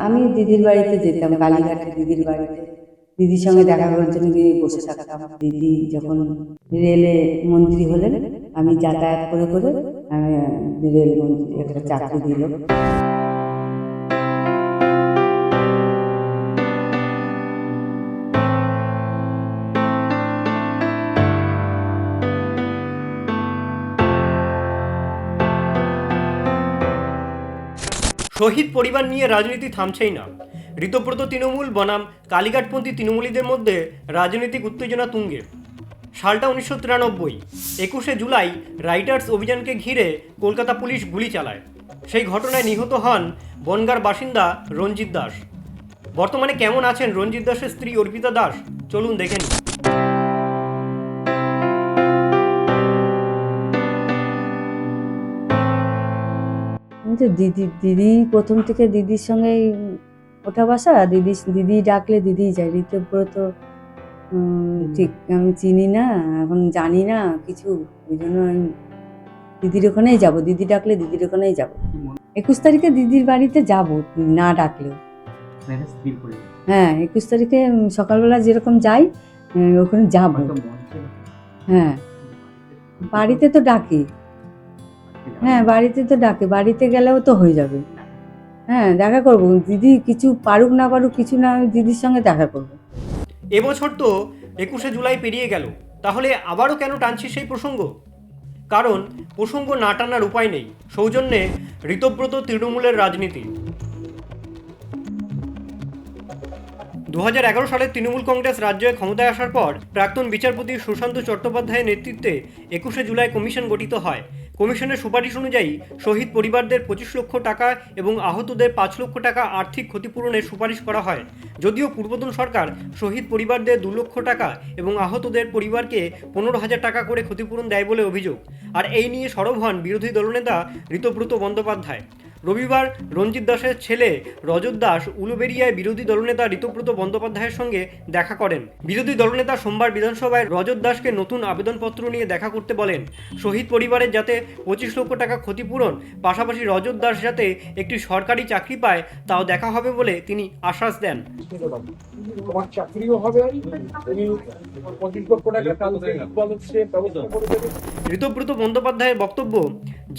আমি দিদির বাড়িতে যেতাম, কালীঘাটে দিদির বাড়িতে দিদির সঙ্গে দেখা করার জন্য গিয়ে বসে থাকতাম। দিদি যখন রেলে মন্ত্রী হলেন, আমি যাতায়াত করে করে আমি রেল মন্ত্রী একটা চাকরি দিল। শহীদ পরিবার নিয়ে রাজনীতি থামছেই না। ঋতব্রত তৃণমূল বনাম কালীঘাটপন্থী তৃণমূলীদের মধ্যে রাজনৈতিক উত্তেজনা তুঙ্গে। সালটা 1993। 21শে জুলাই রাইটার্স অভিযানকে ঘিরে কলকাতা পুলিশ গুলি চালায়। সেই ঘটনায় নিহত হন বনগাঁর বাসিন্দা রঞ্জিত দাস। বর্তমানে কেমন আছেন রঞ্জিত দাসের স্ত্রী অর্পিতা দাস, চলুন দেখে নিন। দিদি প্রথম থেকে দিদির সঙ্গে ওঠা বসা, দিদি ডাকলে দিদি যায়। ঋতব্রত ঠিক আমি চিনি না, এখন জানি না কিছু, ওই জন্য আমি দিদির ওখানেই যাবো। দিদি ডাকলে দিদির ওখানেই যাবো। 21 তারিখে দিদির বাড়িতে যাব, না ডাকলেও। হ্যাঁ, 21 তারিখে সকালবেলা যেরকম যাই ওখানে যাব। হ্যাঁ, বাড়িতে তো ডাকে। হ্যাঁ, বাড়িতে তো ডাকে, বাড়িতে গেলেও তো হয়ে যাবে। হ্যাঁ, দেখা করবো। দিদি কিছু পারুক না পারুক, কিছু না, আমি দিদির সঙ্গে দেখা করবো। এবছর তো 21শে জুলাই পেরিয়ে গেল, তাহলে আবারও কেন টানছি সেই প্রসঙ্গ? কারণ প্রসঙ্গ না টানার উপায় নেই। সৌজন্যে ঋতব্রত তৃণমূলের রাজনীতি। 2011 সালে তৃণমূল কংগ্রেস রাজ্যে ক্ষমতায় আসার পর প্রাক্তন বিচারপতি সুশান্ত চট্টোপাধ্যায়ের নেতৃত্বে 21শে জুলাই কমিশন গঠিত হয়। কমিশনের সুপারিশ অনুযায়ী শহীদ পরিবারদের 25 লক্ষ টাকা এবং আহতদের 5 লক্ষ টাকা আর্থিক ক্ষতিপূরণের সুপারিশ করা হয়। যদিও পূর্বতন সরকার শহীদ পরিবারদের 2 লক্ষ টাকা এবং আহতদের পরিবারকে 15,000 টাকা করে ক্ষতিপূরণ দেয় বলে অভিযোগ। আর এই নিয়ে সরব হন বিরোধী দলনেতা ঋতব্রত বন্দ্যোপাধ্যায়। রবিবার রঞ্জিত দাসের ছেলে রজত দাস উলুবেড়িয়ায় বিরোধী দলনেতা ঋতব্রত বন্দ্যোপাধ্যায়ের সঙ্গে দেখা করেন। বিরোধী দলনেতা সোমবার বিধানসভায় রজত দাসকে নতুন আবেদনপত্র নিয়ে দেখা করতে বলেন। শহীদ পরিবারের যাতে 25 লক্ষ টাকা ক্ষতিপূরণ, পাশাপাশি রজত দাস যাতে একটি সরকারি চাকরি পায় তাও দেখা হবে বলে তিনি আশ্বাস দেন। ঋতব্রত বন্দ্যোপাধ্যায়ের বক্তব্য,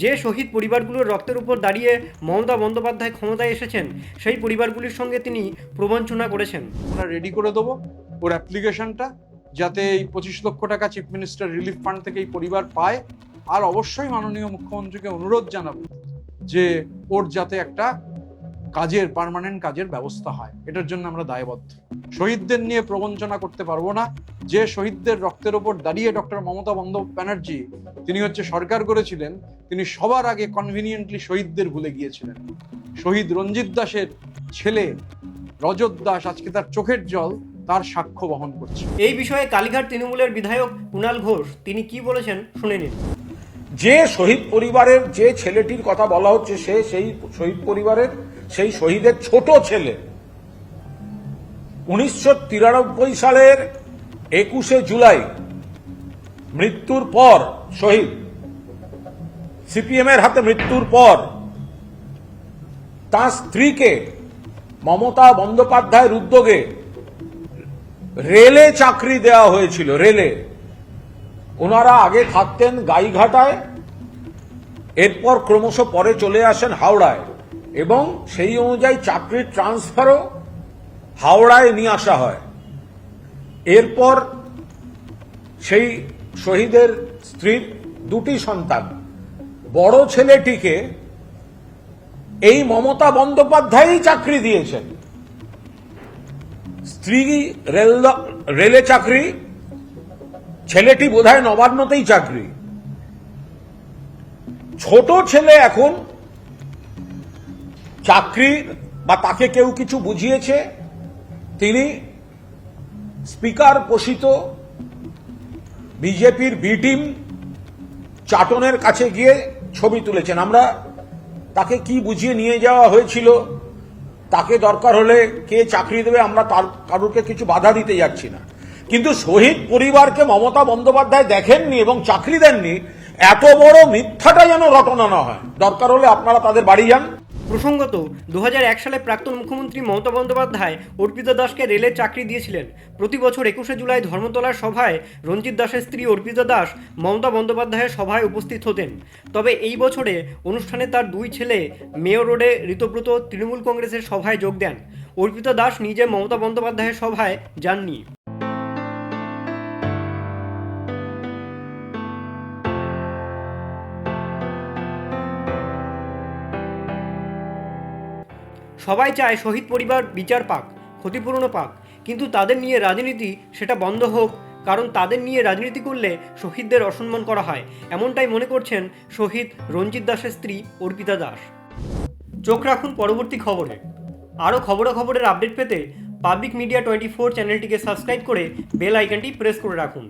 যে শহীদ পরিবারগুলোর রক্তের উপর দাঁড়িয়ে মমতা বন্দ্যোপাধ্যায় ক্ষমতায় এসেছেন, সেই পরিবারগুলির সঙ্গে তিনি প্রবঞ্চনা করেছেন। আমরা রেডি করে দেবো ওর অ্যাপ্লিকেশনটা, যাতে এই 25 লক্ষ টাকা চিফ মিনিস্টার রিলিফ ফান্ড থেকে এই পরিবার পায়। আর অবশ্যই মাননীয় মুখ্যমন্ত্রীকে অনুরোধ জানাবো যে ওর যাতে একটা কাজের, পার্মানেন্ট কাজের ব্যবস্থা হয়। এটার জন্য আমরা দায়বদ্ধ। শহীদদের নিয়ে প্রবঞ্চনা করতে পারবো না। যে শহীদদের রক্তের ওপর দাঁড়িয়ে ডক্টর মমতা ব্যানার্জি তিনি সরকার করেছিলেন, তিনি সবার আগে কনভিনিয়েন্টলি শহীদদের ভুলে গিয়েছিলেন। শহীদ রঞ্জিত দাসের ছেলে রজত দাস আজকে তার চোখের জল তার সাক্ষ্য বহন করছে। এই বিষয়ে কালীঘাট তৃণমূলের বিধায়ক কুণাল ঘোষ তিনি কি বলেছেন শুনে নিন। যে শহীদ পরিবারের যে ছেলেটির কথা বলা হচ্ছে, সে সেই শহীদ পরিবারের সেই শহীদের ছোট ছেলে। 1993 সালের 21শে জুলাই মৃত্যুর পর, শহীদ সিপিএম এর হাতে মৃত্যুর পর তার স্ত্রীকে মমতা বন্দ্যোপাধ্যায়ের উদ্যোগে রেলে চাকরি দেওয়া হয়েছিল। রেলে ওনারা আগে থাকতেন গাইঘাটায়, এরপর ক্রমশ পরে চলে আসেন হাওড়ায়, এবং সেই অনুযায়ী চাকরির ট্রান্সফারও হাওড়ায় নিয়ে আসা হয়। এরপর সেই শহীদের স্ত্রীর 2টি সন্তান, বড় ছেলেটিকে এই মমতা বন্দ্যোপাধ্যায়ই চাকরি দিয়েছেন। স্ত্রী রেলে চাকরি, ছেলেটি বোধহয় নবান্নতেই চাকরি। ছোট ছেলে এখন চাকরি, বা তাকে কেউ কিছু বুঝিয়েছে, তিনি স্পিকার পোষিত বিজেপির বি টিম চাটনের কাছে গিয়ে ছবি তুলেছেন। আমরা তাকে কি বুঝিয়ে নিয়ে যাওয়া হয়েছিল, তাকে দরকার হলে কে চাকরি দেবে, আমরা তার কারুকে কিছু বাধা দিতে যাচ্ছি না। কিন্তু শহীদ পরিবারকে মমতা বন্দ্যোপাধ্যায় দেখেননি এবং চাকরি দেননি, এত বড় মিথ্যাটা যেন রটনা না হয়। দরকার হলে আপনারা তাদের বাড়ি যান। প্রসঙ্গত 2001 সালে প্রাক্তন মুখ্যমন্ত্রী মমতা বন্দ্যোপাধ্যায় অর্পিতা দাসকে রেলের চাকরি দিয়েছিলেন। প্রতি বছর 21শে জুলাই ধর্মতলার সভায় রঞ্জিত দাসের স্ত্রী অর্পিতা দাস মমতা বন্দ্যোপাধ্যায়ের সভায় উপস্থিত হতেন। তবে এই বছরে অনুষ্ঠানে তার দুই ছেলে মেয়র রোডে ঋতব্রত তৃণমূল কংগ্রেসের সভায় যোগ দেন। অর্পিতা দাস নিজে মমতা বন্দ্যোপাধ্যায়ের সভায় যাননি। সবাই চায় শহীদ পরিবার বিচার পাক, ক্ষতিপূরণও পাক, কিন্তু তাদের নিয়ে রাজনীতি সেটা বন্ধ হোক, কারণ তাদের নিয়ে রাজনীতি করলে শহীদদের অসম্মান করা হয়, এমনটাই মনে করছেন শহীদ রঞ্জিত দাসের স্ত্রী অর্পিতা দাস। চোখ রাখুন পরবর্তী খবরে। আরও খবরাখবরের আপডেট পেতে পাবলিক মিডিয়া 24 চ্যানেলটিকে সাবস্ক্রাইব করে বেল আইকনটি প্রেস করে রাখুন।